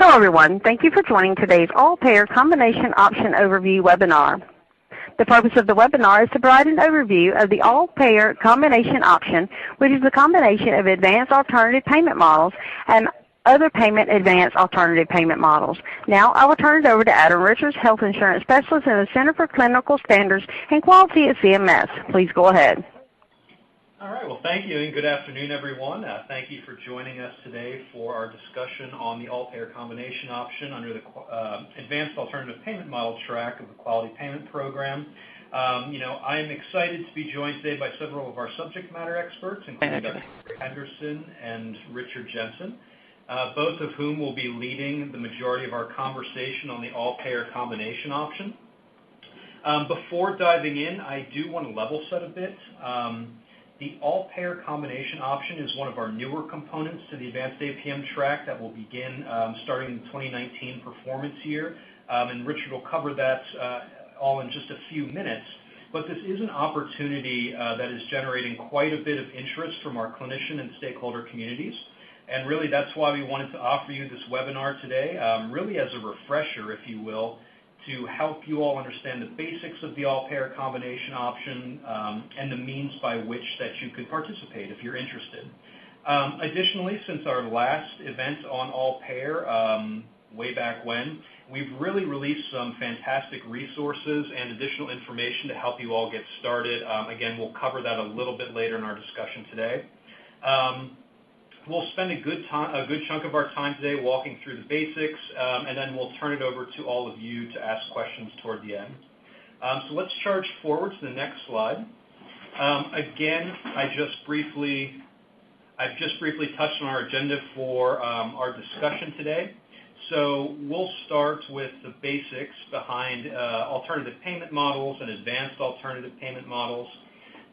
Hello everyone, thank you for joining today's All-Payer Combination Option Overview webinar. The purpose of the webinar is to provide an overview of the All-Payer Combination Option, which is a combination of advanced alternative payment models and other advanced alternative payment models. Now I will turn it over to Adam Richards, Health Insurance Specialist in the Center for Clinical Standards and Quality at CMS. Please go ahead. All right, well thank you and good afternoon everyone. Thank you for joining us today for our discussion on the all-payer combination option under the Advanced Alternative Payment Model track of the Quality Payment Program. I'm excited to be joined today by several of our subject matter experts, including Dr. Henderson and Richard Jensen, both of whom will be leading the majority of our conversation on the all-payer combination option. Before diving in, I do want to level set a bit. The all-payer combination option is one of our newer components to the advanced APM track that will begin starting in the 2019 performance year, and Richard will cover that all in just a few minutes. But this is an opportunity that is generating quite a bit of interest from our clinician and stakeholder communities, and really that's why we wanted to offer you this webinar today, really as a refresher, if you will, to help you all understand the basics of the all-payer combination option and the means by which that you could participate if you're interested. Additionally, since our last event on all-payer way back when, we've really released some fantastic resources and additional information to help you all get started. Again, we'll cover that a little bit later in our discussion today. We'll spend a good chunk of our time today walking through the basics, and then we'll turn it over to all of you to ask questions toward the end. So let's charge forward to the next slide. Again, I've just briefly touched on our agenda for our discussion today. So we'll start with the basics behind alternative payment models and advanced alternative payment models.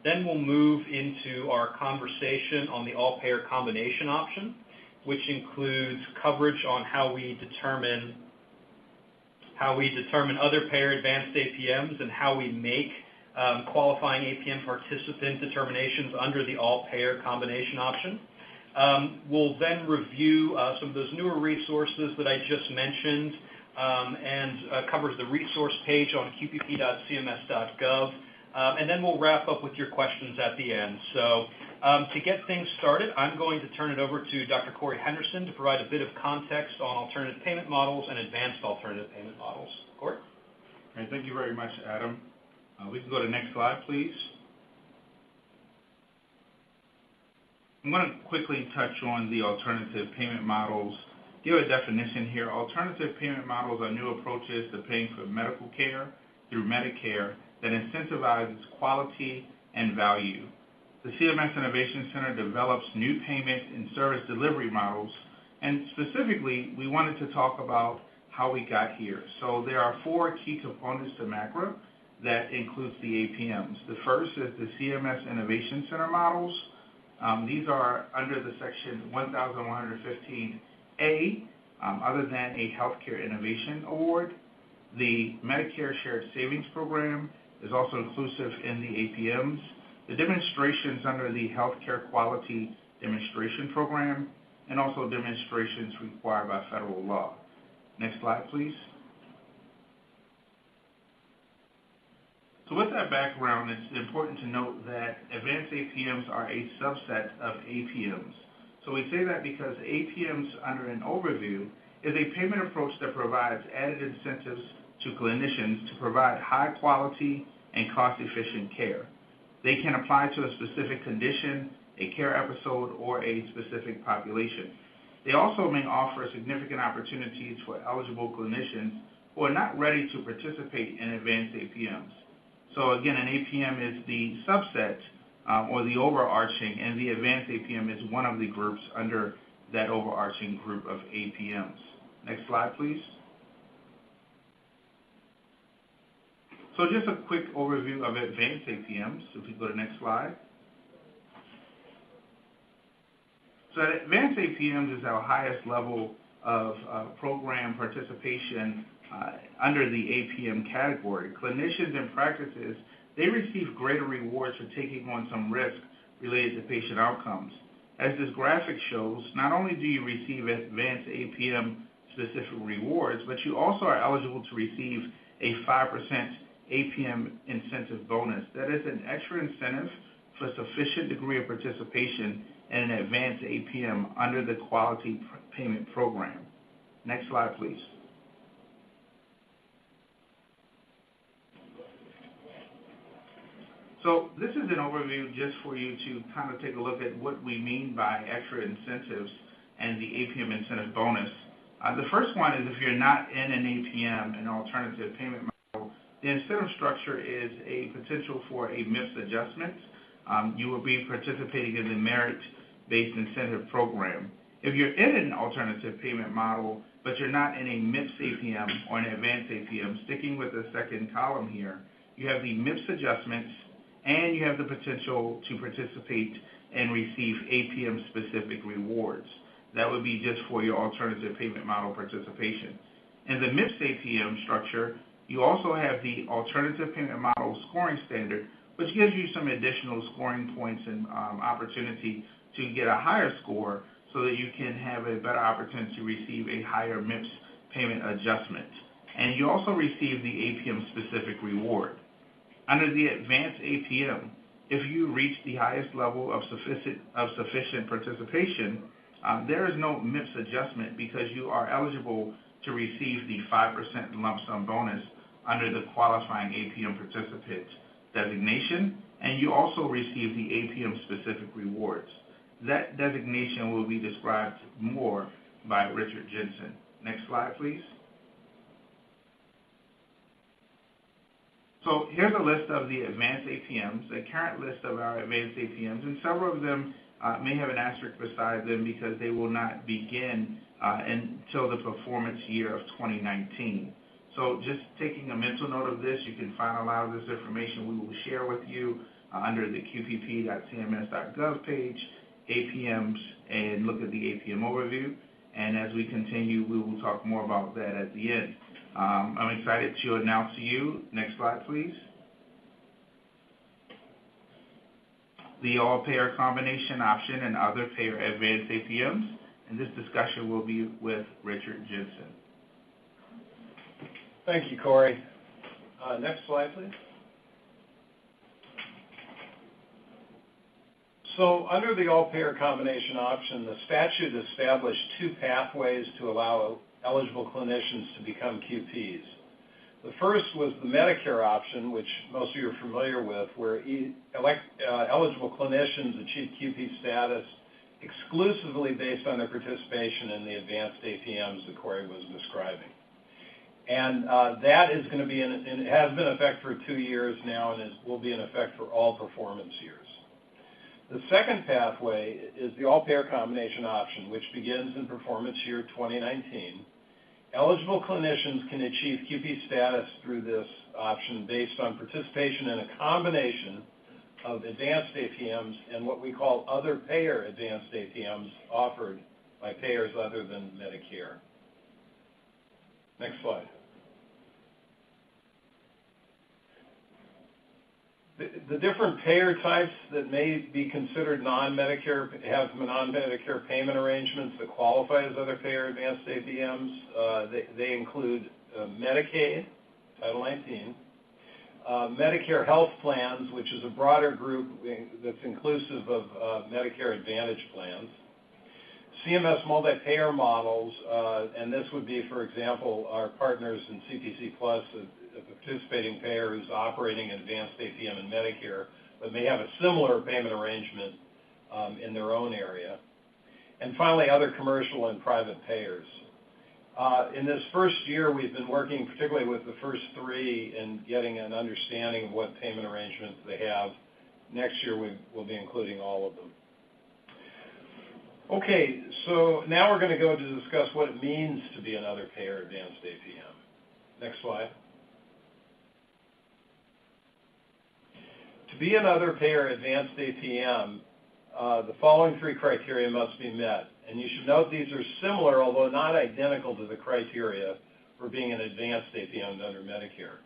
Then we'll move into our conversation on the all-payer combination option, which includes coverage on how we determine other payer advanced APMs and how we make qualifying APM participant determinations under the all-payer combination option. We'll then review some of those newer resources that I just mentioned and covers the resource page on qpp.cms.gov. And then we'll wrap up with your questions at the end. So to get things started, I'm going to turn it over to Dr. Corey Henderson to provide a bit of context on alternative payment models and advanced alternative payment models. Corey? All right, thank you very much, Adam. We can go to the next slide, please. I'm going to quickly touch on the alternative payment models. Give a definition here. Alternative payment models are new approaches to paying for medical care through Medicare that incentivizes quality and value. The CMS Innovation Center develops new payment and service delivery models, and specifically, we wanted to talk about how we got here. So there are four key components to MACRA that includes the APMs. The first is the CMS Innovation Center models. These are under the section 1115A, other than a Healthcare Innovation Award. The Medicare Shared Savings Program is also inclusive in the APMs. The demonstrations under the Healthcare Quality Demonstration Program, and also demonstrations required by federal law. Next slide, please. So with that background, it's important to note that advanced APMs are a subset of APMs. So we say that because APMs under an overview is a payment approach that provides added incentives to clinicians to provide high quality and cost-efficient care. They can apply to a specific condition, a care episode, or a specific population. They also may offer significant opportunities for eligible clinicians who are not ready to participate in advanced APMs. So again, an APM is the subset or the overarching, and the advanced APM is one of the groups under that overarching group of APMs. Next slide, please. So just a quick overview of advanced APMs, if we go to the next slide. So advanced APMs is our highest level of program participation under the APM category. Clinicians and practices, they receive greater rewards for taking on some risk related to patient outcomes. As this graphic shows, not only do you receive advanced APM specific rewards, but you also are eligible to receive a 5% APM incentive bonus. That is an extra incentive for sufficient degree of participation in an advanced APM under the Quality Payment Program. Next slide, please. So this is an overview just for you to kind of take a look at what we mean by extra incentives and the APM incentive bonus. The first one is if you're not in an APM, an alternative payment model, the incentive structure is a potential for a MIPS adjustment. You will be participating in the merit-based incentive program. If you're in an alternative payment model, but you're not in a MIPS APM or an advanced APM, sticking with the second column here, you have the MIPS adjustments, and you have the potential to participate and receive APM-specific rewards. That would be just for your alternative payment model participation. In the MIPS APM structure, you also have the alternative payment model scoring standard, which gives you some additional scoring points and opportunity to get a higher score so that you can have a better opportunity to receive a higher MIPS payment adjustment. And you also receive the APM-specific reward. Under the advanced APM, if you reach the highest level of sufficient participation, there is no MIPS adjustment because you are eligible to receive the 5% lump sum bonus under the qualifying APM participant designation, and you also receive the APM-specific rewards. That designation will be described more by Richard Jensen. Next slide, please. So here's a list of the advanced APMs, a current list of our advanced APMs, and several of them may have an asterisk beside them because they will not begin until the performance year of 2019. So just taking a mental note of this, you can find a lot of this information we will share with you under the qpp.cms.gov page, APMs, and look at the APM overview. And as we continue, we will talk more about that at the end. I'm excited to announce to you, next slide please, the all-payer combination option and other payer advanced APMs, and this discussion will be with Richard Jensen. Thank you, Corey. Next slide, please. So under the all-payer combination option, the statute established two pathways to allow eligible clinicians to become QPs. The first was the Medicare option, which most of you are familiar with, where eligible clinicians achieve QP status exclusively based on their participation in the advanced APMs that Corey was describing. And that is going to be, it has been in effect for 2 years now and will be in effect for all performance years. The second pathway is the all-payer combination option, which begins in performance year 2019. Eligible clinicians can achieve QP status through this option based on participation in a combination of advanced APMs and what we call other payer advanced APMs offered by payers other than Medicare. Next slide. The different payer types that may be considered non-Medicare have non-Medicare payment arrangements that qualify as other payer advanced APMs. They include Medicaid, Title 19, Medicare health plans, which is a broader group that's inclusive of Medicare Advantage plans, CMS multi-payer models, and this would be, for example, our partners in CPC Plus, a participating payer who's operating advanced APM in Medicare, but may have a similar payment arrangement in their own area. And finally, other commercial and private payers. In this first year, we've been working particularly with the first three and getting an understanding of what payment arrangements they have. Next year, we'll be including all of them. Okay, so now we're going to go to discuss what it means to be another payer advanced APM. Next slide. To be another payer advanced APM, the following three criteria must be met. And you should note these are similar, although not identical to the criteria for being an advanced APM under Medicare.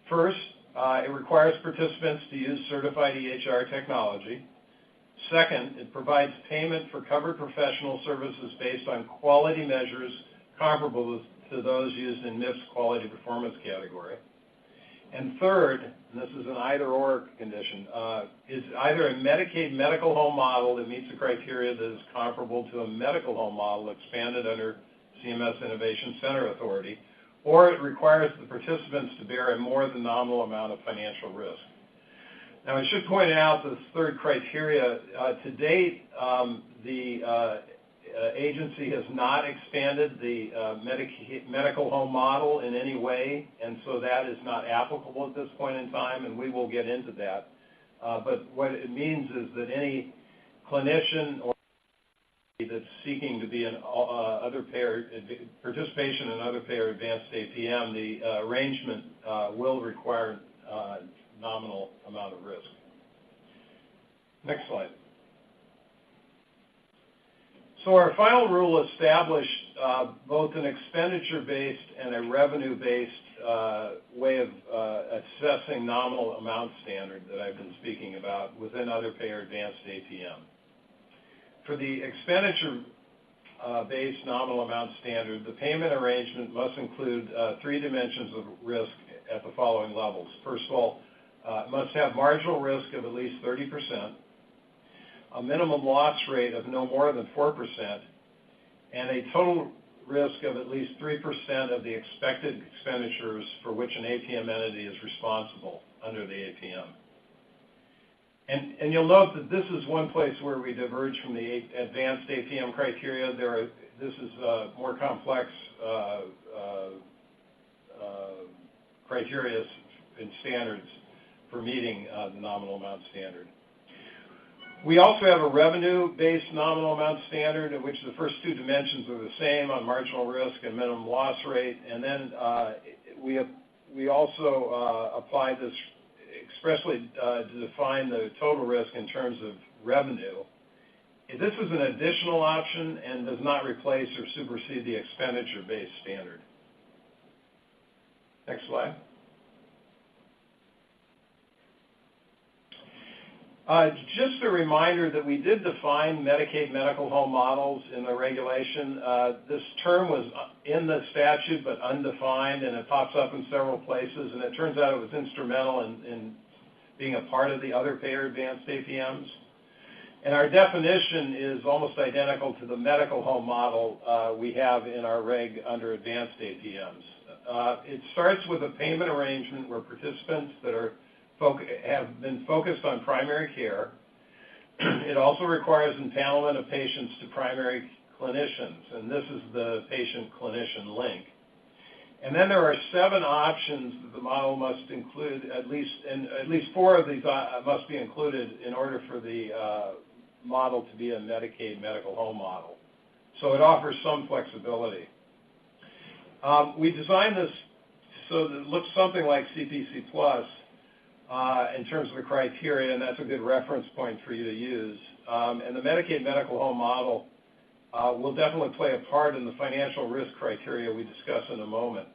First, it requires participants to use certified EHR technology. Second, it provides payment for covered professional services based on quality measures comparable to those used in MIPS quality performance category. And third, and this is an either-or condition, is either a Medicaid medical home model that meets the criteria that is comparable to a medical home model expanded under CMS Innovation Center Authority, or it requires the participants to bear a more than nominal amount of financial risk. Now, I should point out this third criteria. To date, the agency has not expanded the medical home model in any way, and so that is not applicable at this point in time, and we will get into that. But what it means is that any clinician or that's seeking to be an other payer participation in other payer advanced APM, the arrangement will require nominal amount of risk. Next slide. So our final rule established both an expenditure-based and a revenue-based way of assessing nominal amount standard that I've been speaking about within other payer advanced APM. For the expenditure-based nominal amount standard, the payment arrangement must include three dimensions of risk at the following levels. First of all, it must have marginal risk of at least 30%, a minimum loss rate of no more than 4%, and a total risk of at least 3% of the expected expenditures for which an APM entity is responsible under the APM. And you'll note that this is one place where we diverge from the advanced APM criteria. This is more complex criteria and standards for meeting the nominal amount standard. We also have a revenue-based nominal amount standard in which the first two dimensions are the same on marginal risk and minimum loss rate, and then we also apply this expressly to define the total risk in terms of revenue. This is an additional option and does not replace or supersede the expenditure-based standard. Next slide. Just a reminder that we did define Medicaid medical home models in the regulation. This term was in the statute but undefined, and it pops up in several places, and it turns out it was instrumental in being a part of the other payer advanced APMs. And our definition is almost identical to the medical home model we have in our reg under advanced APMs. It starts with a payment arrangement where participants that have been focused on primary care. It also requires empanelment of patients to primary clinicians, and this is the patient-clinician link. And then there are 7 options that the model must include, at least 4 of these must be included in order for the model to be a Medicaid medical home model. So it offers some flexibility. We designed this so that it looks something like CPC Plus, in terms of the criteria, and that's a good reference point for you to use. And the Medicaid medical home model will definitely play a part in the financial risk criteria we discuss in a moment.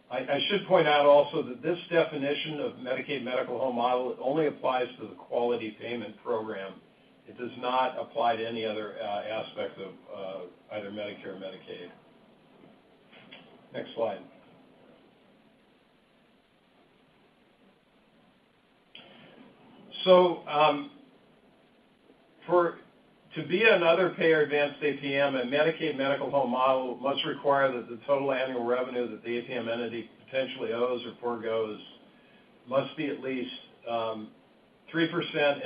I should point out also that this definition of Medicaid medical home model only applies to the quality payment program. It does not apply to any other aspect of either Medicare or Medicaid. Next slide. So to be another payer advanced APM, a Medicaid medical home model must require that the total annual revenue that the APM entity potentially owes or forgoes must be at least 3%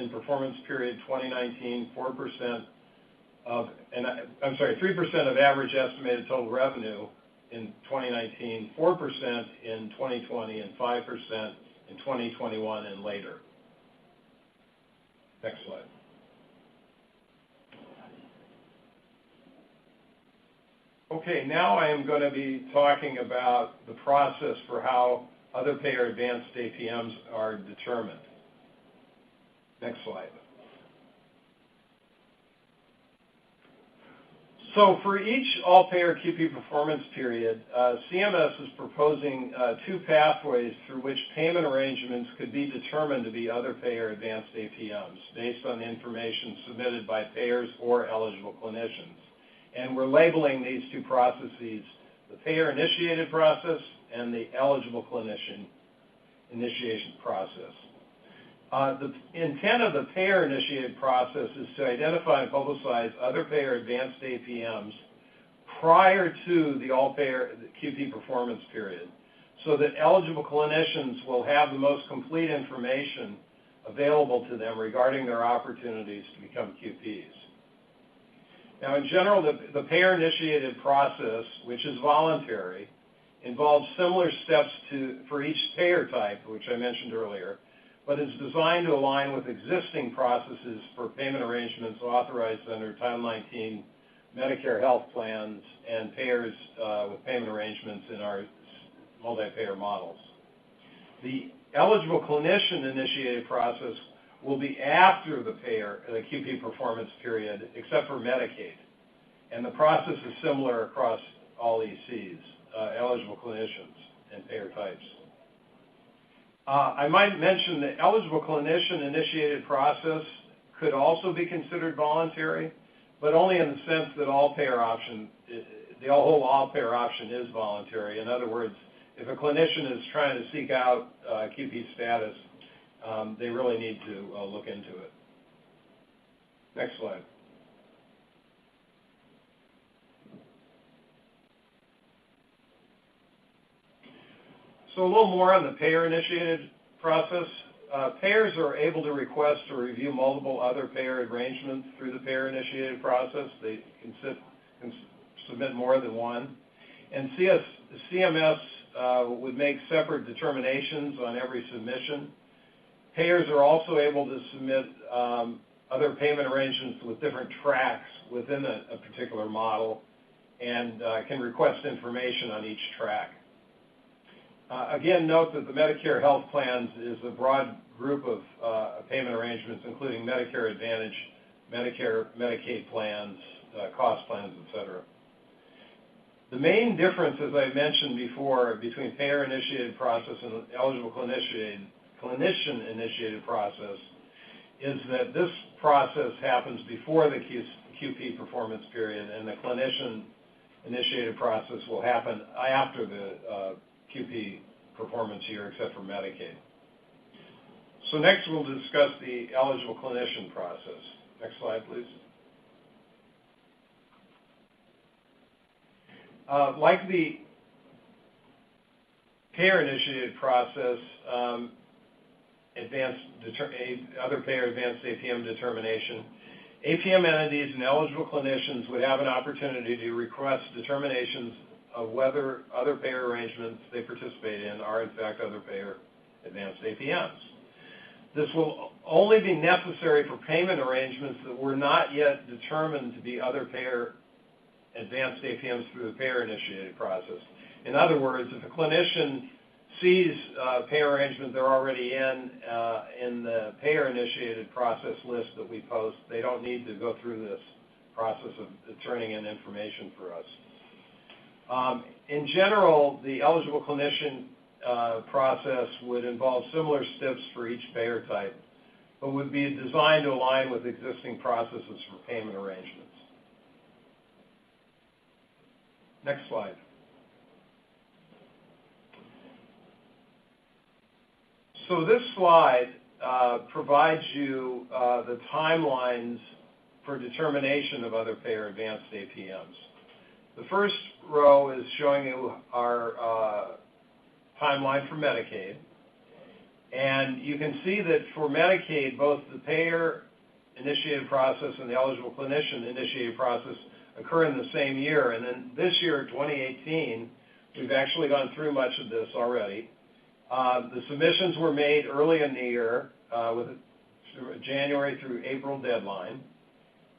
in performance period 2019, 3% of average estimated total revenue in 2019, 4% in 2020, and 5% in 2021 and later. Next slide. Okay, now I am going to be talking about the process for how other payer advanced APMs are determined. Next slide. So for each all-payer QP performance period, CMS is proposing 2 pathways through which payment arrangements could be determined to be other payer advanced APMs based on the information submitted by payers or eligible clinicians. And we're labeling these two processes the payer-initiated process and the eligible clinician initiation process. The intent of the payer-initiated process is to identify and publicize other payer advanced APMs prior to the all-payer QP performance period, so that eligible clinicians will have the most complete information available to them regarding their opportunities to become QPs. Now, in general, the payer-initiated process, which is voluntary, involves similar steps for each payer type, which I mentioned earlier, but is designed to align with existing processes for payment arrangements authorized under Title 19 Medicare health plans and payers with payment arrangements in our multi-payer models. The eligible clinician-initiated process will be after the QP performance period, except for Medicaid. And the process is similar across all ECs, eligible clinicians and payer types. I might mention the eligible clinician-initiated process could also be considered voluntary, but only in the sense that the whole all-payer option is voluntary. In other words, if a clinician is trying to seek out QP status, they really need to look into it. Next slide. So a little more on the payer-initiated process. Payers are able to request or review multiple other payer arrangements through the payer-initiated process. They can submit more than one. And CMS would make separate determinations on every submission. Payers are also able to submit other payment arrangements with different tracks within a particular model and can request information on each track. Again, note that the Medicare health plans is a broad group of payment arrangements, including Medicare Advantage, Medicare, Medicaid plans, cost plans, etc. The main difference, as I mentioned before, between payer-initiated process and eligible clinician-initiated process is that this process happens before the QP performance period, and the clinician-initiated process will happen after the QP performance year, except for Medicaid. So next we'll discuss the eligible clinician process. Next slide, please. Like the payer-initiated process, other payer advanced APM determination, APM entities and eligible clinicians would have an opportunity to request determinations of whether other payer arrangements they participate in are in fact other payer advanced APMs. This will only be necessary for payment arrangements that were not yet determined to be other payer advanced APMs through the payer-initiated process. In other words, if a clinician sees a payer arrangement they're already in the payer-initiated process list that we post, they don't need to go through this process of turning in information for us. In general, the eligible clinician process would involve similar steps for each payer type, but would be designed to align with existing processes for payment arrangements. Next slide. So this slide provides you the timelines for determination of other payer advanced APMs. The first row is showing you our timeline for Medicaid. And you can see that for Medicaid, both the payer-initiated process and the eligible clinician-initiated process occur in the same year. And then this year, 2018, we've actually gone through much of this already. The submissions were made early in the year with a January through April deadline.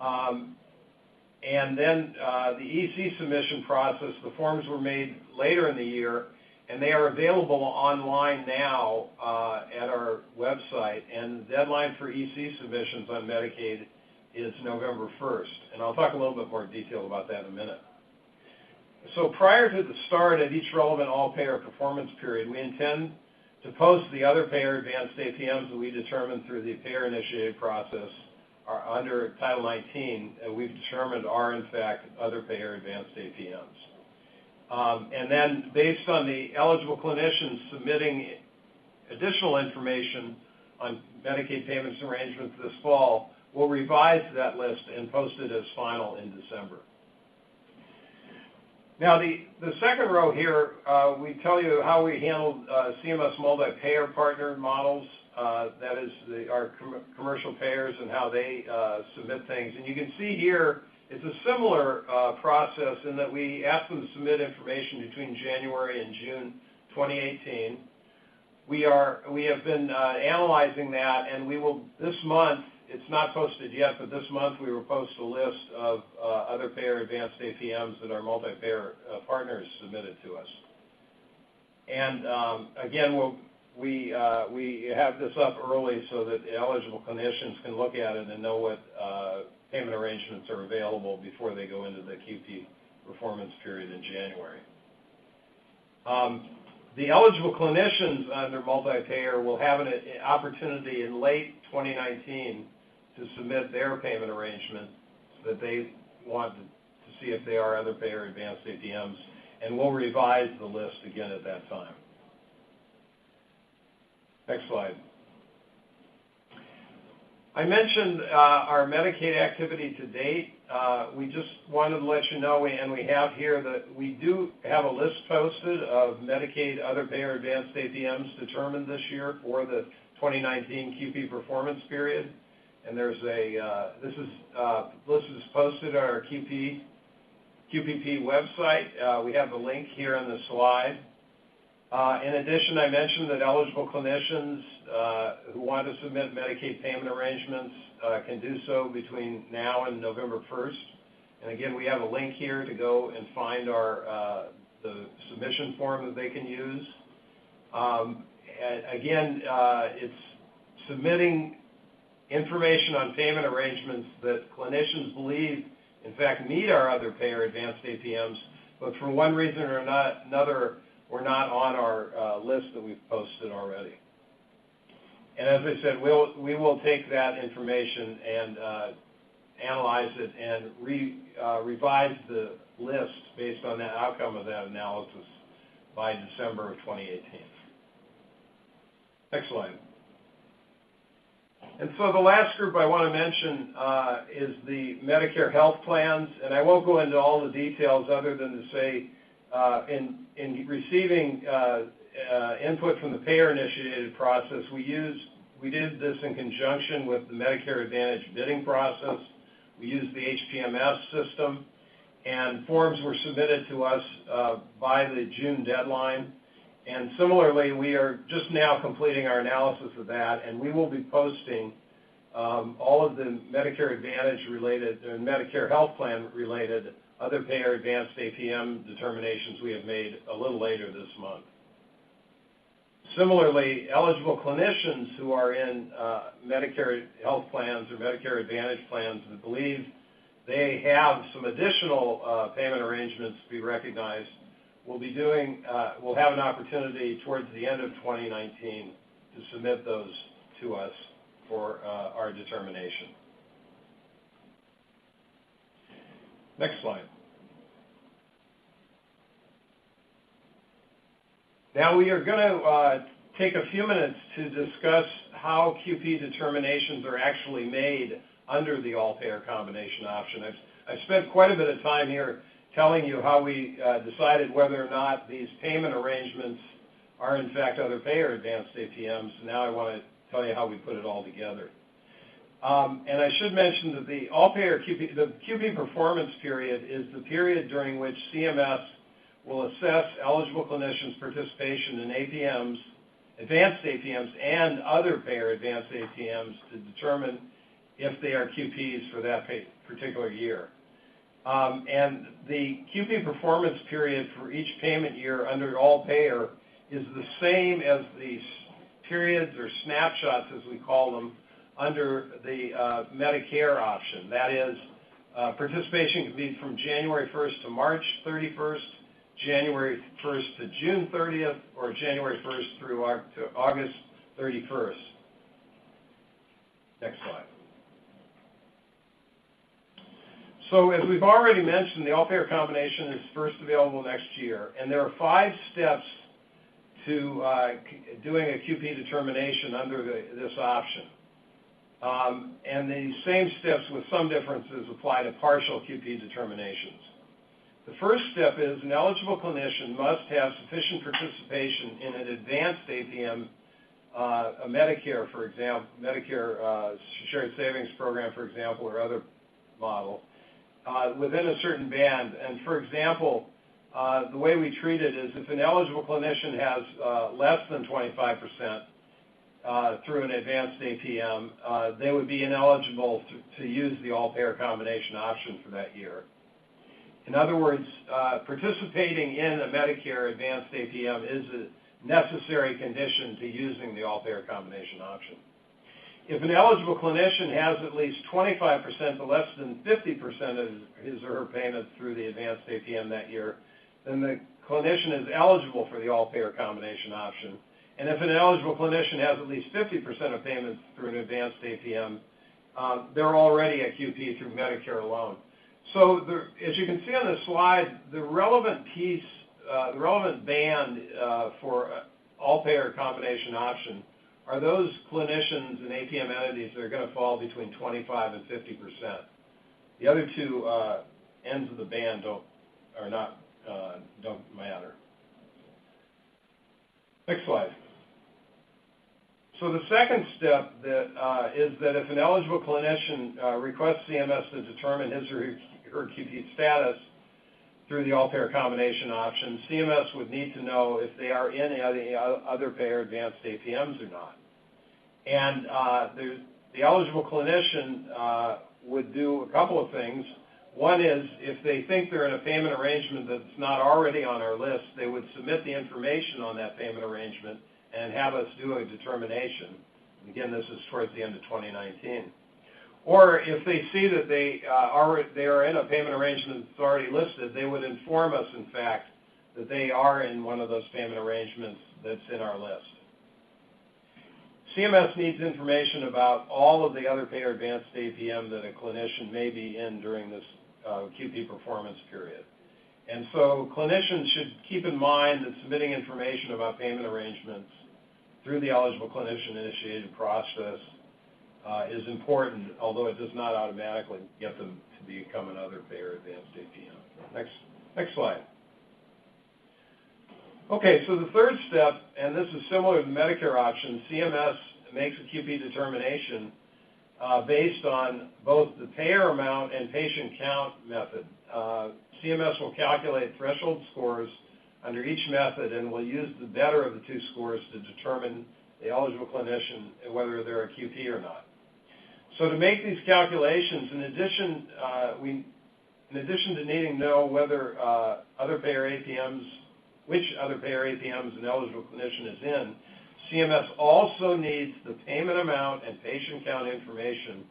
And then the EC submission process, the forms were made later in the year, and they are available online now at our website. And the deadline for EC submissions on Medicaid is November 1st. And I'll talk a little bit more detail about that in a minute. So prior to the start of each relevant all-payer performance period, we intend to post the other payer advanced APMs that we determined through the payer-initiated process are under Title 19, we've determined are in fact other payer advanced APMs. And then based on the eligible clinicians submitting additional information on Medicaid payments arrangements this fall, we'll revise that list and post it as final in December. Now, the second row here, we tell you how we handled CMS multi-payer partner models. That is our commercial payers and how they submit things. And you can see here, it's a similar process in that we ask them to submit information between January and June 2018. We have been analyzing that, and we will this month. It's not posted yet, but this month we will post a list of other payer advanced APMs that our multi-payer partners submitted to us. And again, we have this up early so that eligible clinicians can look at it and know what payment arrangements are available before they go into the QP performance period in January. The eligible clinicians under multi-payer will have an opportunity in late 2019 to submit their payment arrangement that they want to see if they are other payer advanced APMs, and we'll revise the list again at that time. Next slide. I mentioned our Medicaid activity to date. We just wanted to let you know, and we have here, that we do have a list posted of Medicaid other payer advanced APMs determined this year for the 2019 QP performance period. And there's this is posted on our QPP website. We have the link here on the slide. In addition, I mentioned that eligible clinicians who want to submit Medicaid payment arrangements can do so between now and November 1st. And again, we have a link here to go and find the submission form that they can use. Again, it's submitting information on payment arrangements that clinicians believe, in fact, meet our other payer advanced APMs, but for one reason or another, we're not on our list that we've posted already. And as I said, we will take that information and analyze it and revise the list based on the outcome of that analysis by December of 2018. Next slide. And so the last group I want to mention is the Medicare health plans, and I won't go into all the details other than to say in receiving input from the payer-initiated process, we did this in conjunction with the Medicare Advantage bidding process. We used the HPMS system, and forms were submitted to us by the June deadline. And similarly, we are just now completing our analysis of that, and we will be posting all of the Medicare Advantage related and Medicare health plan related other payer advanced APM determinations we have made a little later this month. Similarly, eligible clinicians who are in Medicare health plans or Medicare Advantage plans that believe they have some additional payment arrangements to be recognized will have an opportunity towards the end of 2019 to submit those to us for our determination. Next slide. Now we are going to take a few minutes to discuss how QP determinations are actually made under the all-payer combination option. I've spent quite a bit of time here telling you how we decided whether or not these payment arrangements are in fact other payer advanced APMs. Now I want to tell you how we put it all together. And I should mention that the all-payer QP, the QP performance period is the period during which CMS will assess eligible clinicians' participation in APMs, advanced APMs, and other payer advanced APMs to determine if they are QPs for that particular year. And the QP performance period for each payment year under all payer is the same as the periods or snapshots, as we call them, under the Medicare option. That is, participation can be from January 1st to March 31st, January 1st to June 30th, or January 1st through August 31st. Next slide. So as we've already mentioned, the all-payer combination is first available next year, and there are 5 steps to doing a QP determination under this option. And the same steps with some differences apply to partial QP determinations. The first step is an eligible clinician must have sufficient participation in an advanced APM, a Medicare, for example, Medicare shared savings program, for example, or other model, within a certain band. And for example, the way we treat it is if an eligible clinician has less than 25% through an advanced APM, they would be ineligible to use the all-payer combination option for that year. In other words, participating in a Medicare advanced APM is a necessary condition to using the all-payer combination option. If an eligible clinician has at least 25% to less than 50% of his or her payments through the advanced APM that year, then the clinician is eligible for the all-payer combination option. And if an eligible clinician has at least 50% of payments through an advanced APM, they're already a QP through Medicare alone. So as you can see on the slide, the relevant piece, the relevant band for all-payer combination option are those clinicians and APM entities that are going to fall between 25 and 50%. The other two ends of the band don't matter. Next slide. So the second step is that if an eligible clinician requests CMS to determine his or her QP status through the all-payer combination option, CMS would need to know if they are in any other payer advanced APMs or not. And the eligible clinician would do a couple of things. One is, if they think they're in a payment arrangement that's not already on our list, they would submit the information on that payment arrangement and have us do a determination. And again, this is towards the end of 2019. Or if they see that they are in a payment arrangement that's already listed, they would inform us, in fact, that they are in one of those payment arrangements that's in our list. CMS needs information about all of the other payer advanced APM that a clinician may be in during this QP performance period. And so clinicians should keep in mind that submitting information about payment arrangements through the eligible clinician-initiated process is important, although it does not automatically get them to become another payer advanced APM. Next slide. Okay, so the third step, and this is similar to the Medicare option, CMS makes a QP determination based on both the payer amount and patient count method. CMS will calculate threshold scores under each method and will use the better of the two scores to determine the eligible clinician and whether they're a QP or not. So to make these calculations, in addition to needing to know whether which other payer APMs an eligible clinician is in, CMS also needs the payment amount and patient count information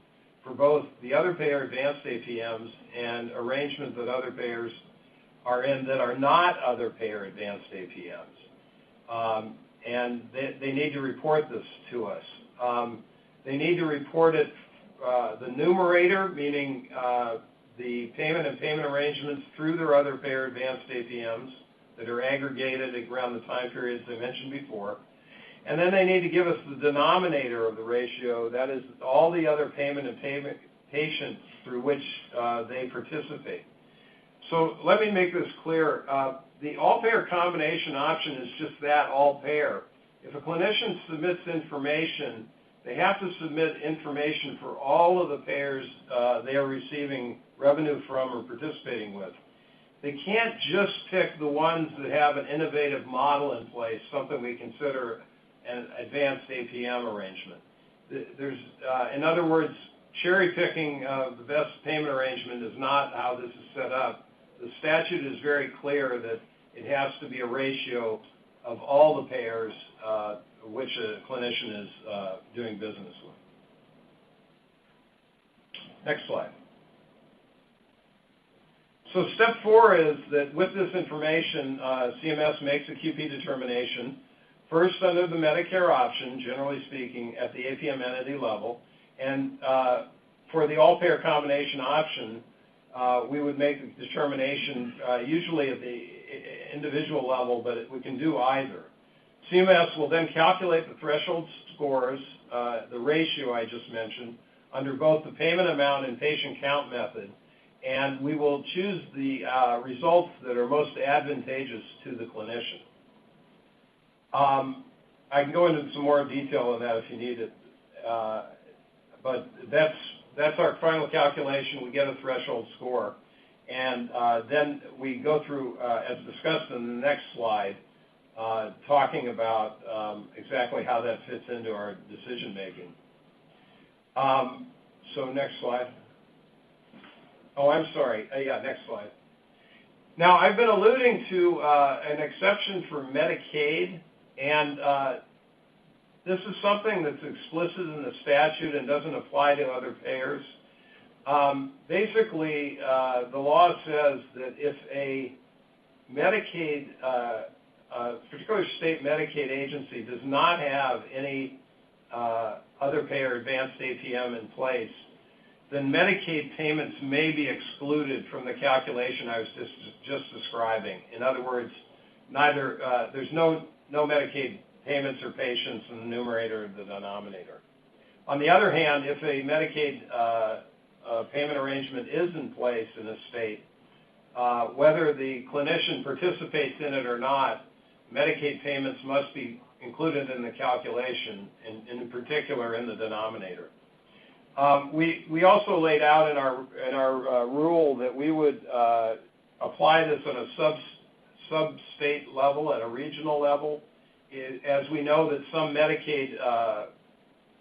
for both the other payer advanced APMs and arrangements that other payers are in that are not other payer advanced APMs. And they need to report this to us. They need to report it, the numerator, meaning the payment and payment arrangements through their other payer advanced APMs that are aggregated around the time periods I mentioned before. And then they need to give us the denominator of the ratio, that is all the other payment and payment patients through which they participate. So let me make this clear. The all-payer combination option is just that, all-payer. If a clinician submits information, they have to submit information for all of the payers they are receiving revenue from or participating with. They can't just pick the ones that have an innovative model in place, something we consider an advanced APM arrangement. In other words, cherry picking of the best payment arrangement is not how this is set up. The statute is very clear that it has to be a ratio of all the payers which a clinician is doing business with. Next slide. So step 4 is that with this information, CMS makes a QP determination, first under the Medicare option, generally speaking, at the APM entity level, and for the all-payer combination option, we would make the determination usually at the individual level, but we can do either. CMS will then calculate the threshold scores, the ratio I just mentioned, under both the payment amount and patient count method, and we will choose the results that are most advantageous to the clinician. I can go into some more detail on that if you need it, but that's our final calculation. We get a threshold score, and then we go through, as discussed in the next slide, talking about exactly how that fits into our decision making. So next slide. Oh, I'm sorry. Yeah, next slide. Now, I've been alluding to an exception for Medicaid, and this is something that's explicit in the statute and doesn't apply to other payers. Basically, the law says that if a Medicaid, a particular state Medicaid agency does not have any other payer advanced APM in place, then Medicaid payments may be excluded from the calculation I was just describing. In other words, there's no Medicaid payments or patients in the numerator or the denominator. On the other hand, if a Medicaid payment arrangement is in place in a state, whether the clinician participates in it or not, Medicaid payments must be included in the calculation, in particular in the denominator. We also laid out in our rule that we would apply this on a sub-state level, at a regional level, as we know that some Medicaid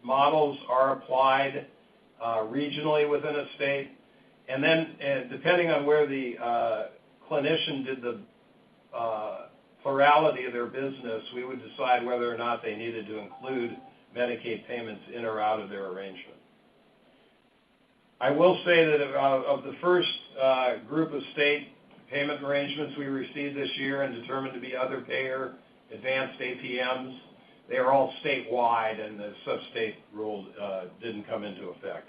models are applied regionally within a state, and then depending on where the clinician did the plurality of their business, we would decide whether or not they needed to include Medicaid payments in or out of their arrangement. I will say that of the first group of state payment arrangements we received this year and determined to be other payer advanced APMs, they are all statewide, and the sub-state rule didn't come into effect.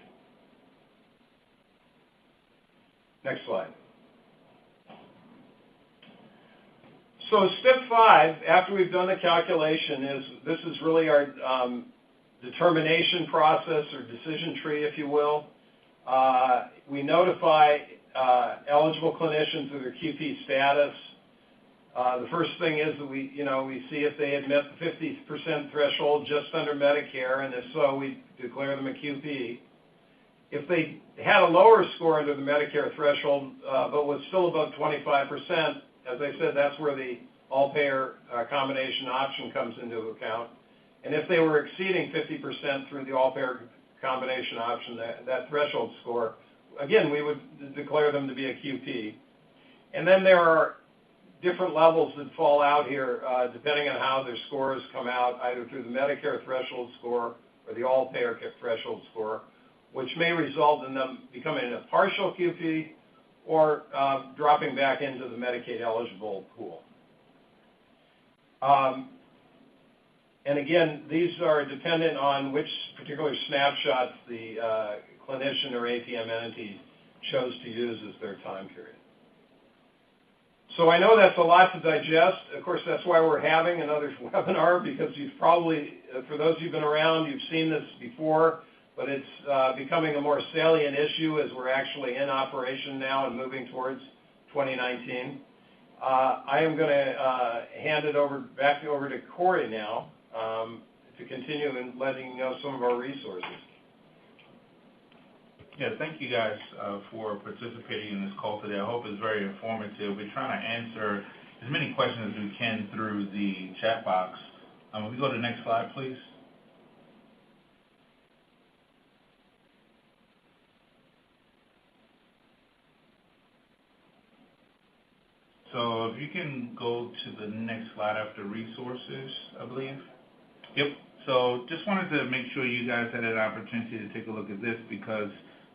Next slide. So step 5, after we've done the calculation, this is really our determination process or decision tree, if you will. We notify eligible clinicians of their QP status. The first thing is that we see if they had met the 50% threshold just under Medicare, and if so, we declare them a QP. If they had a lower score under the Medicare threshold, but was still above 25%, as I said, that's where the all-payer combination option comes into account. And if they were exceeding 50% through the all-payer combination option, that threshold score, again, we would declare them to be a QP. And then there are different levels that fall out here depending on how their scores come out, either through the Medicare threshold score or the all-payer threshold score, which may result in them becoming a partial QP or dropping back into the Medicaid eligible pool. And again, these are dependent on which particular snapshots the clinician or APM entity chose to use as their time period. So I know that's a lot to digest. Of course, that's why we're having another webinar, because you've probably, for those who've been around, you've seen this before, but it's becoming a more salient issue as we're actually in operation now and moving towards 2019. I am going to hand it back over to Corey now to continue in letting you know some of our resources. Yeah, thank you guys for participating in this call today. I hope it's very informative. We're trying to answer as many questions as we can through the chat box. If we go to the next slide, please. So if you can go to the next slide after resources, I believe. Yep. So just wanted to make sure you guys had an opportunity to take a look at this, because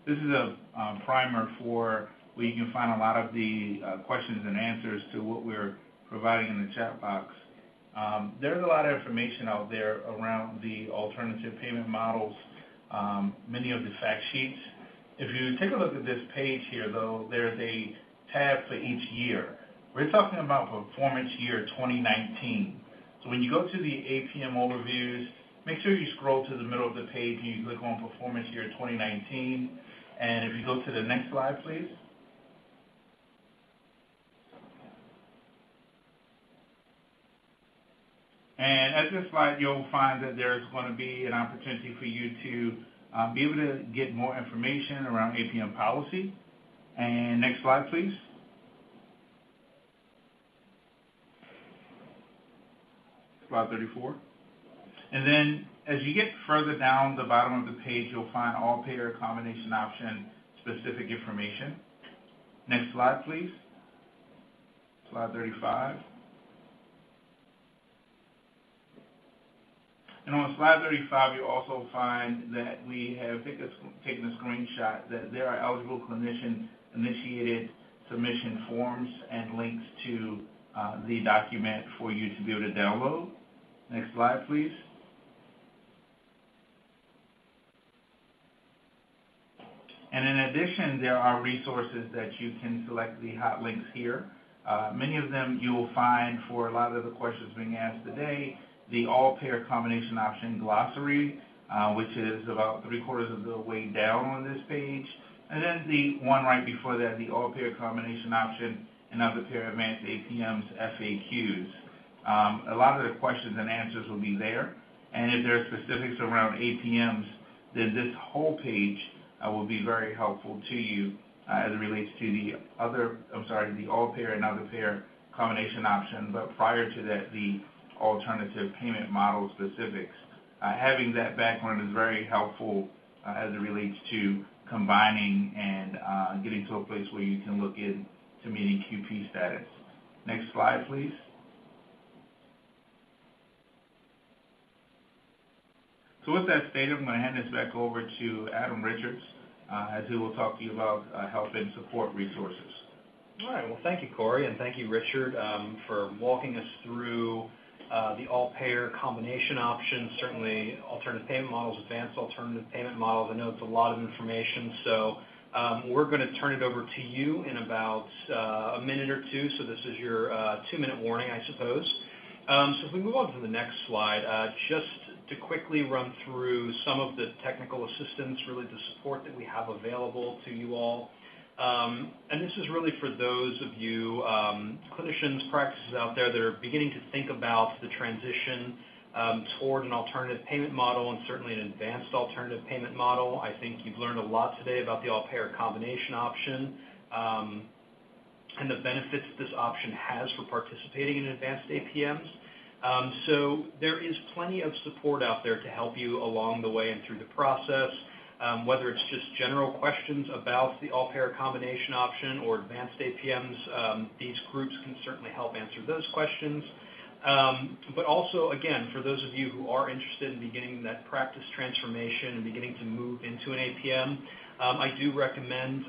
this is a primer for where you can find a lot of the questions and answers to what we're providing in the chat box. There's a lot of information out there around the alternative payment models, many of the fact sheets, If you take a look at this page here, though, there's a tab for each year. We're talking about performance year 2019. So when you go to the APM Overviews, make sure you scroll to the middle of the page and you click on performance year 2019. And if you go to the next slide, please. And at this slide, you'll find that there's going to be an opportunity for you to be able to get more information around APM policy. And next slide, please. Slide 34. And then as you get further down the bottom of the page, you'll find all payer combination option specific information. Next slide, please. Slide 35. And on slide 35, you'll also find that we have taken a screenshot that there are eligible clinician-initiated submission forms and links to the document for you to be able to download. Next slide, please. And in addition, there are resources that you can select the hot links here. Many of them you will find for a lot of the questions being asked today. The all-payer combination option glossary, which is about 3/4 of the way down on this page. And then the one right before that, the all-payer combination option and other payer advanced APMs FAQs. A lot of the questions and answers will be there. And if there are specifics around APMs, then this whole page will be very helpful to you as it relates to the all-payer and other payer combination option. But prior to that, the alternative payment model specifics. Having that background is very helpful as it relates to combining and getting to a place where you can look into meeting QP status. Next slide, please. So with that stated, I'm going to hand this back over to Adam Richards as he will talk to you about help and support resources. All right. Well, thank you, Corey, and thank you, Richard, for walking us through the all-payer combination options, certainly alternative payment models, advanced alternative payment models. I know it's a lot of information, so we're going to turn it over to you in about a minute or two, so this is your 2-minute warning, I suppose. So if we move on to the next slide, just to quickly run through some of the technical assistance, really the support that we have available to you all. And this is really for those of you clinicians, practices out there that are beginning to think about the transition toward an alternative payment model and certainly an advanced alternative payment model. I think you've learned a lot today about the all-payer combination option and the benefits this option has for participating in advanced APMs. So there is plenty of support out there to help you along the way and through the process. Whether it's just general questions about the all-payer combination option or advanced APMs, these groups can certainly help answer those questions. But also, again, for those of you who are interested in beginning that practice transformation and beginning to move into an APM, I do recommend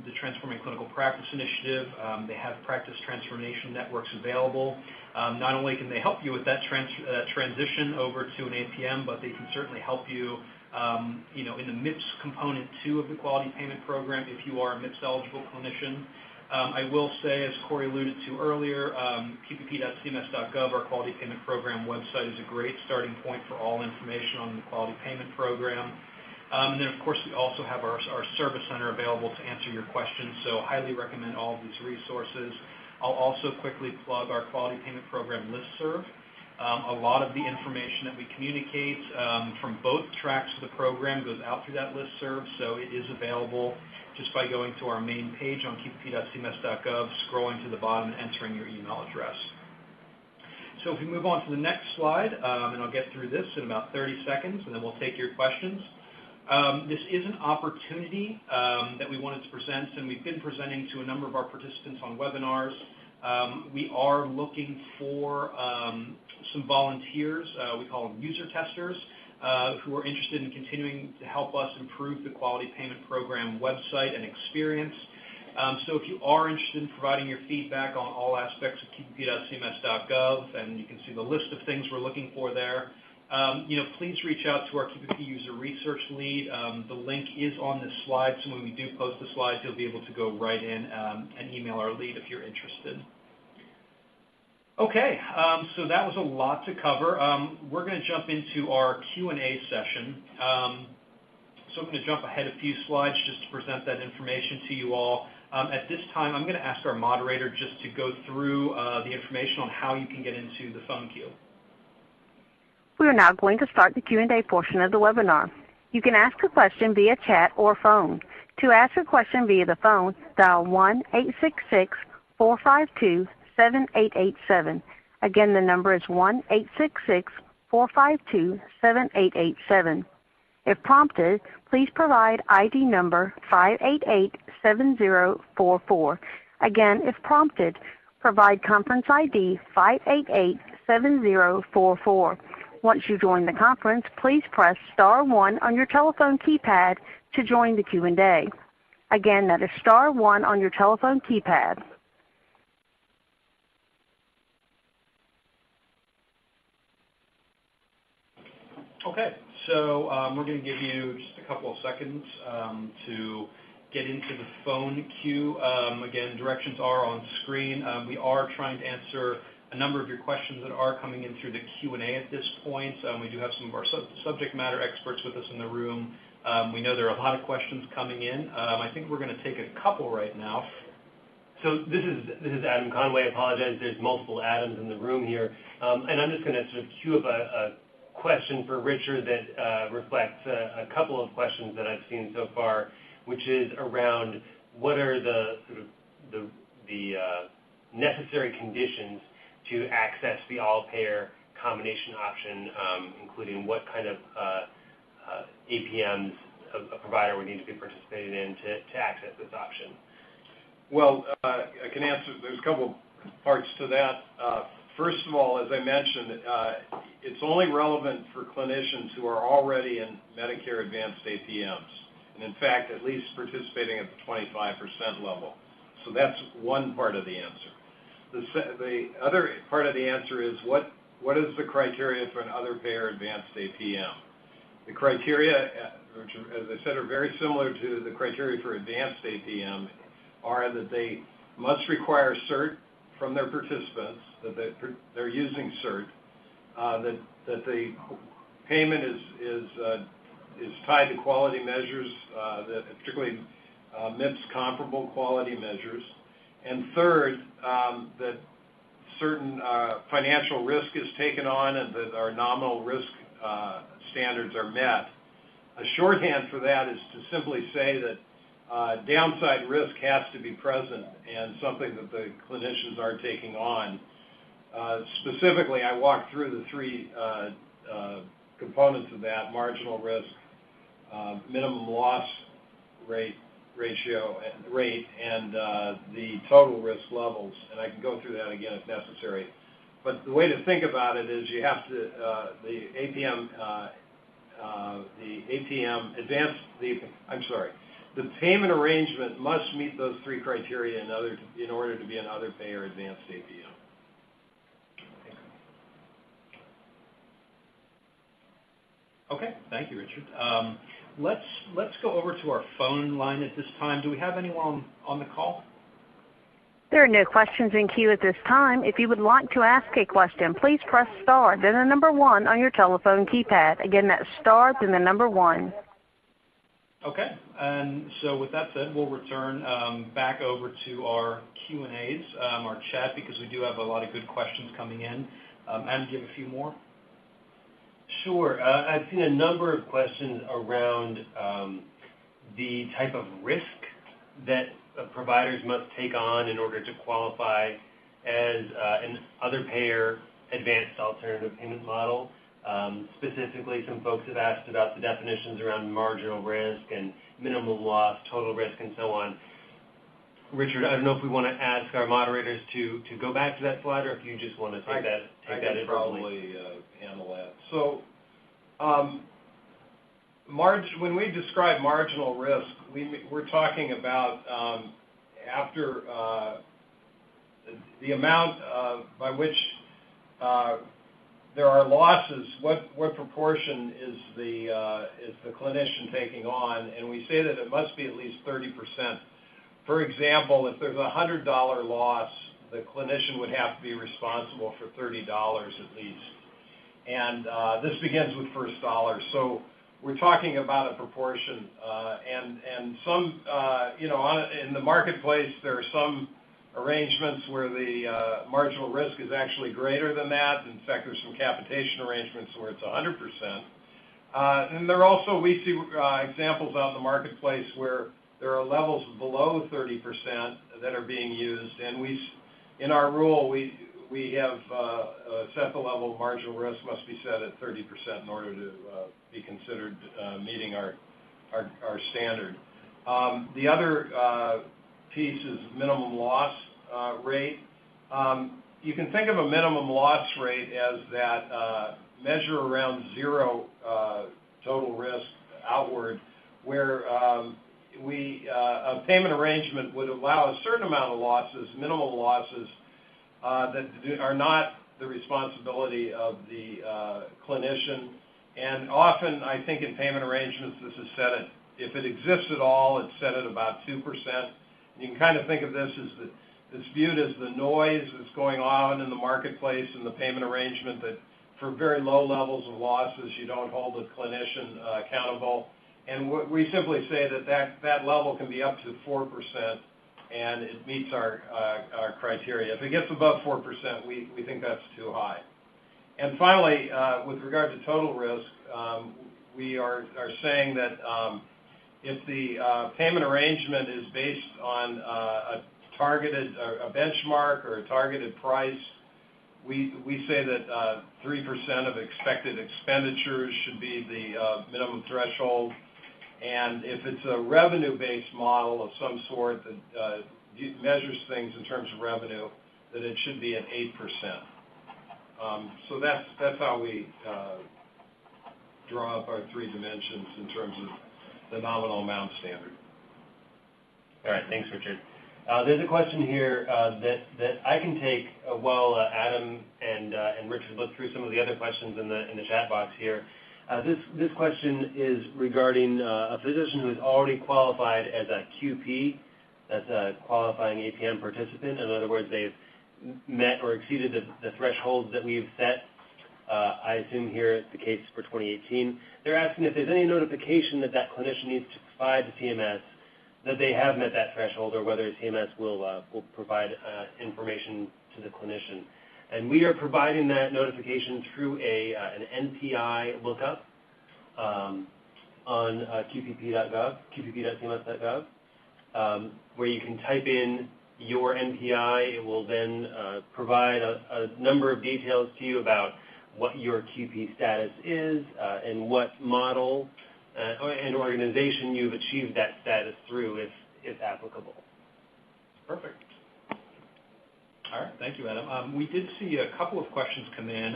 the Transforming Clinical Practice Initiative. They have practice transformation networks available. Not only can they help you with that transition over to an APM, but they can certainly help you in the MIPS component 2 of the quality payment program if you are a MIPS eligible clinician. I will say, as Corey alluded to earlier, qpp.cms.gov, our quality payment program website, is a great starting point for all information on the quality payment program. And then, of course, we also have our service center available to answer your questions, so highly recommend all of these resources. I'll also quickly plug our quality payment program listserv. A lot of the information that we communicate from both tracks of the program goes out through that listserv, so it is available just by going to our main page on qpp.cms.gov, scrolling to the bottom, and entering your email address. So if we move on to the next slide, and I'll get through this in about 30 seconds, and then we'll take your questions. This is an opportunity that we wanted to present, and we've been presenting to a number of our participants on webinars. We are looking for some volunteers, we call them user testers, who are interested in continuing to help us improve the quality payment program website and experience. So if you are interested in providing your feedback on all aspects of qpp.cms.gov, and you can see the list of things we're looking for there, please reach out to our QPP user research lead. The link is on the slide, so when we do post the slides, you'll be able to go right in and email our lead if you're interested. Okay, so that was a lot to cover. We're going to jump into our Q&A session. So I'm going to jump ahead a few slides just to present that information to you all. At this time, I'm going to ask our moderator just to go through the information on how you can get into the phone queue. We are now going to start the Q&A portion of the webinar. You can ask a question via chat or phone. To ask a question via the phone, dial 1-866-452-7887. Again, the number is 1-866-452-7887. If prompted, please provide ID number 5887044. Again, if prompted, provide conference ID 5887044. Once you join the conference, please press star 1 on your telephone keypad to join the Q&A. Again, that is star 1 on your telephone keypad. Okay, so we're going to give you just a couple of seconds to get into the phone queue. Again, directions are on screen. We are trying to answer a number of your questions that are coming in through the Q&A at this point. We do have some of our subject matter experts with us in the room. We know there are a lot of questions coming in. I think we're going to take a couple right now. So this is Adam Conway. I apologize. There's multiple Adams in the room here. And I'm just going to sort of queue up a question for Richard that reflects a couple of questions that I've seen so far, which is around what are the necessary conditions to access the all-payer combination option, including what kind of APMs a provider would need to be participating in to access this option. Well, I can answer. There's a couple parts to that. First of all, as I mentioned, it's only relevant for clinicians who are already in Medicare Advanced APMs, and in fact, at least participating at the 25% level. So that's one part of the answer. The other part of the answer is what is the criteria for an other payer advanced APM? The criteria, which as I said are very similar to the criteria for advanced APM, are that they must require cert from their participants, that they're using cert, that the payment is tied to quality measures, that particularly MIPS comparable quality measures, and third, that certain financial risk is taken on and that our nominal risk standards are met. A shorthand for that is to simply say that downside risk has to be present and something that the clinicians are taking on. Specifically, I walked through the three components of that: marginal risk, minimum loss ratio and the total risk levels, and I can go through that again if necessary. But the way to think about it is you have to the payment arrangement must meet those three criteria in order to be an other payer advanced APM. Okay, thank you, Richard. Let's go over to our phone line at this time. Do we have anyone on the call? There are no questions in queue at this time. If you would like to ask a question, please press star, then the number 1 on your telephone keypad. Again, that's star, then the number 1. Okay, and so with that said, we'll return back over to our Q&As, our chat, because we do have a lot of good questions coming in. Adam, do you have a few more? Sure. I've seen a number of questions around the type of risk that providers must take on in order to qualify as an other payer advanced alternative payment model. Specifically, some folks have asked about the definitions around marginal risk and minimum loss, total risk, and so on. Richard, I don't know if we want to ask our moderators to go back to that slide, or if you just want to take that in. I can probably handle that. So, when we describe marginal risk, we're talking about after the amount by which there are losses, what proportion is the clinician taking on? And we say that it must be at least 30%. For example, if there's a $100 loss, the clinician would have to be responsible for $30 at least. And this begins with first dollar. So we're talking about a proportion. And some, in the marketplace, there are some arrangements where the marginal risk is actually greater than that. In fact, there's some capitation arrangements where it's 100%. And there are also, we see examples out in the marketplace where there are levels below 30% that are being used. And in our rule, we have set the level of marginal risk must be set at 30% in order to be considered meeting our standard. The other piece is minimum loss rate. You can think of a minimum loss rate as that measure around zero total risk outward, where a payment arrangement would allow a certain amount of losses, minimal losses, that are not the responsibility of the clinician. And often, I think in payment arrangements, this is set at, if it exists at all, it's set at about 2%. You can kind of think of this as it's viewed as the noise that's going on in the marketplace in the payment arrangement, that for very low levels of losses, you don't hold the clinician accountable. And we simply say that level can be up to 4%, and it meets our criteria. If it gets above 4%, we think that's too high. And finally, with regard to total risk, we are saying that if the payment arrangement is based on a benchmark or a targeted price, we say that 3% of expected expenditures should be the minimum threshold. And if it's a revenue-based model of some sort that measures things in terms of revenue, that it should be at 8%. So that's how we draw up our three dimensions in terms of the nominal amount standard. All right, thanks, Richard. There's a question here that I can take while Adam and Richard look through some of the other questions in the chat box here. This question is regarding a physician who is already qualified as a QP, that's a qualifying APM participant. In other words, they've met or exceeded the thresholds that we've set. I assume here it's the case for 2018. They're asking if there's any notification that clinician needs to provide to CMS that they have met that threshold, or whether CMS will provide information to the clinician. And we are providing that notification through an NPI lookup on qpp.gov, qpp.cms.gov, where you can type in your NPI. It will then provide a number of details to you about what your QP status is and what model and organization you've achieved that status through, if applicable. Perfect. All right, thank you, Adam. We did see a couple of questions come in,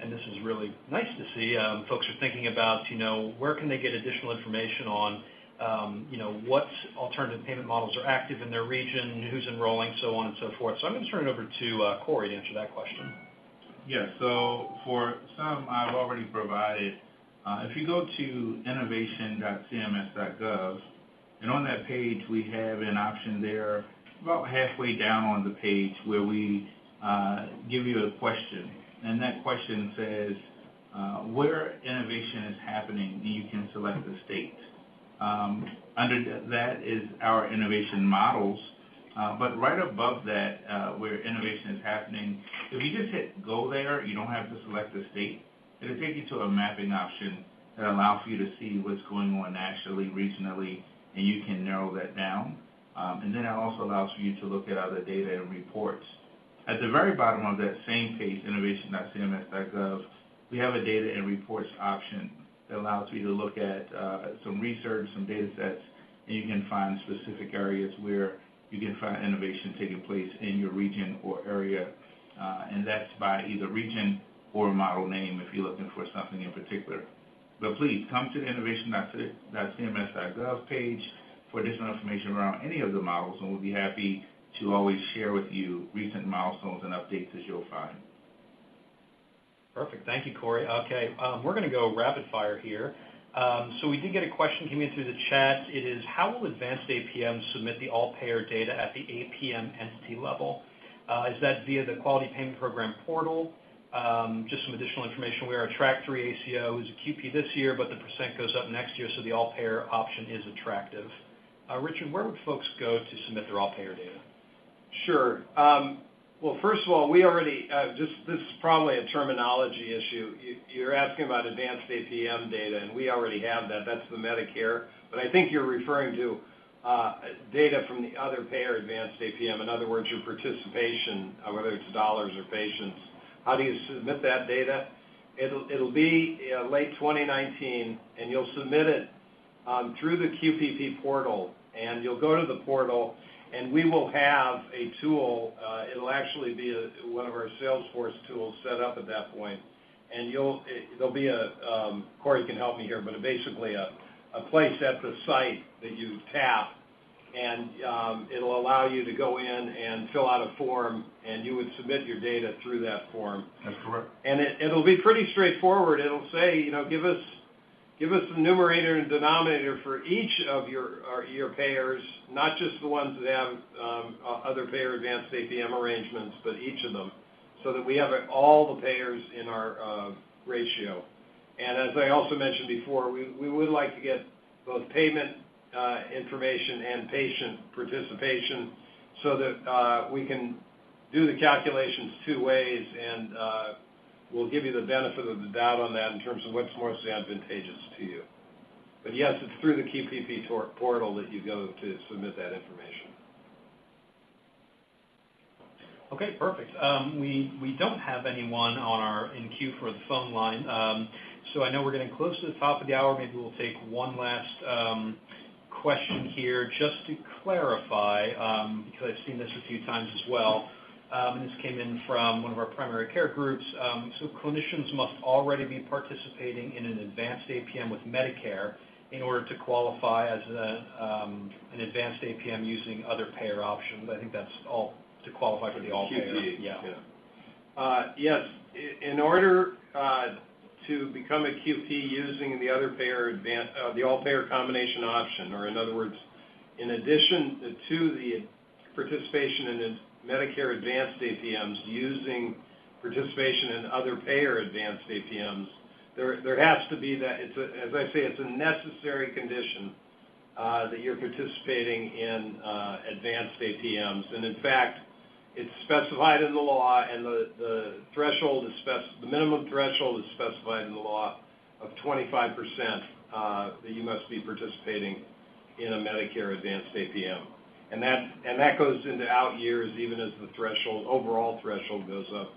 and this is really nice to see. Folks are thinking about, where can they get additional information on, what alternative payment models are active in their region, who's enrolling, so on and so forth. So I'm going to turn it over to Corey to answer that question. Yeah, so for some, I've already provided. If you go to innovation.cms.gov, and on that page we have an option there about halfway down on the page where we give you a question. And that question says, where innovation is happening, and you can select the state. Under that is our innovation models. But right above that, where innovation is happening, if you just hit go there, you don't have to select the state. It'll take you to a mapping option that allows for you to see what's going on nationally, regionally, and you can narrow that down. And then it also allows for you to look at other data and reports. At the very bottom of that same page, innovation.cms.gov, we have a data and reports option that allows you to look at some research, some data sets, and you can find specific areas where you can find innovation taking place in your region or area. And that's by either region or model name if you're looking for something in particular. But please come to the innovation.cms.gov page for additional information around any of the models, and we'll be happy to always share with you recent milestones and updates as you'll find. Perfect. Thank you, Corey. Okay, we're going to go rapid fire here. So we did get a question coming in through the chat. It is, how will advanced APMs submit the all-payer data at the APM entity level? Is that via the Quality Payment Program portal? Just some additional information. We are a Track 3 ACO who's a QP this year, but the percent goes up next year, so the all-payer option is attractive. Richard, where would folks go to submit their all-payer data? Sure. Well, first of all, we already, this is probably a terminology issue. You're asking about advanced APM data, and we already have that. That's the Medicare. But I think you're referring to data from the other payer advanced APM. In other words, your participation, whether it's dollars or patients. How do you submit that data? It'll be late 2019, and you'll submit it through the QPP portal. And you'll go to the portal, and we will have a tool. It'll actually be one of our Salesforce tools set up at that point. And there'll be Corey can help me here, but basically a place at the site that you tap, and it'll allow you to go in and fill out a form, and you would submit your data through that form. That's correct. And it'll be pretty straightforward. It'll say, give us the numerator and denominator for each of your payers, not just the ones that have other payer advanced APM arrangements, but each of them, so that we have all the payers in our ratio. And as I also mentioned before, we would like to get both payment information and patient participation so that we can do the calculations two ways, and we'll give you the benefit of the doubt on that in terms of what's most advantageous to you. But yes, it's through the QPP portal that you go to submit that information. Okay, perfect. We don't have anyone in queue for the phone line, so I know we're getting close to the top of the hour. Maybe we'll take one last question here just to clarify, because I've seen this a few times as well. And this came in from one of our primary care groups. So clinicians must already be participating in an advanced APM with Medicare in order to qualify as an advanced APM using other payer options. I think that's all to qualify for the all-payer. Yes. In order to become a QP using the other payer the all-payer combination option, or in other words, in addition to the participation in Medicare advanced APMs using participation in other payer advanced APMs, there has to be that. As I say, it's a necessary condition that you're participating in advanced APMs, and in fact, it's specified in the law, and the threshold is the minimum threshold is specified in the law of 25% that you must be participating in a Medicare advanced APM. And that goes into out years, even as the overall threshold goes up.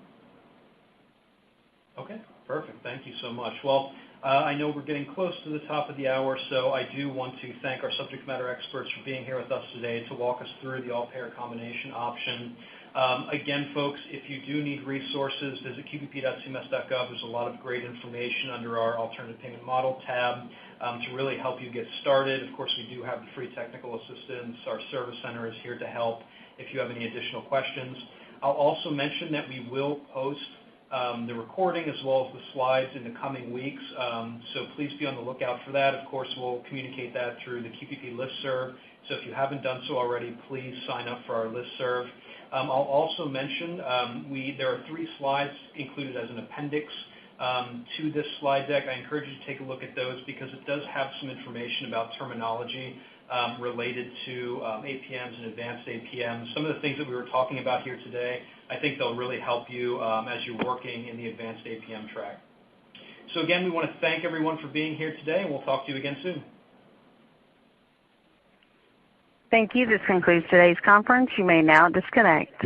Okay, perfect. Thank you so much. Well, I know we're getting close to the top of the hour, so I do want to thank our subject matter experts for being here with us today to walk us through the all-payer combination option. Again, folks, if you do need resources, visit qpp.cms.gov. There's a lot of great information under our Alternative Payment Model tab to really help you get started. Of course, we do have the free technical assistance. Our service center is here to help if you have any additional questions. I'll also mention that we will post the recording as well as the slides in the coming weeks, so please be on the lookout for that. Of course, we'll communicate that through the QPP listserv, so if you haven't done so already, please sign up for our listserv. I'll also mention there are 3 slides included as an appendix to this slide deck. I encourage you to take a look at those because it does have some information about terminology related to APMs and advanced APMs. Some of the things that we were talking about here today, I think they'll really help you as you're working in the advanced APM track. So again, we want to thank everyone for being here today, and we'll talk to you again soon. Thank you. This concludes today's conference. You may now disconnect.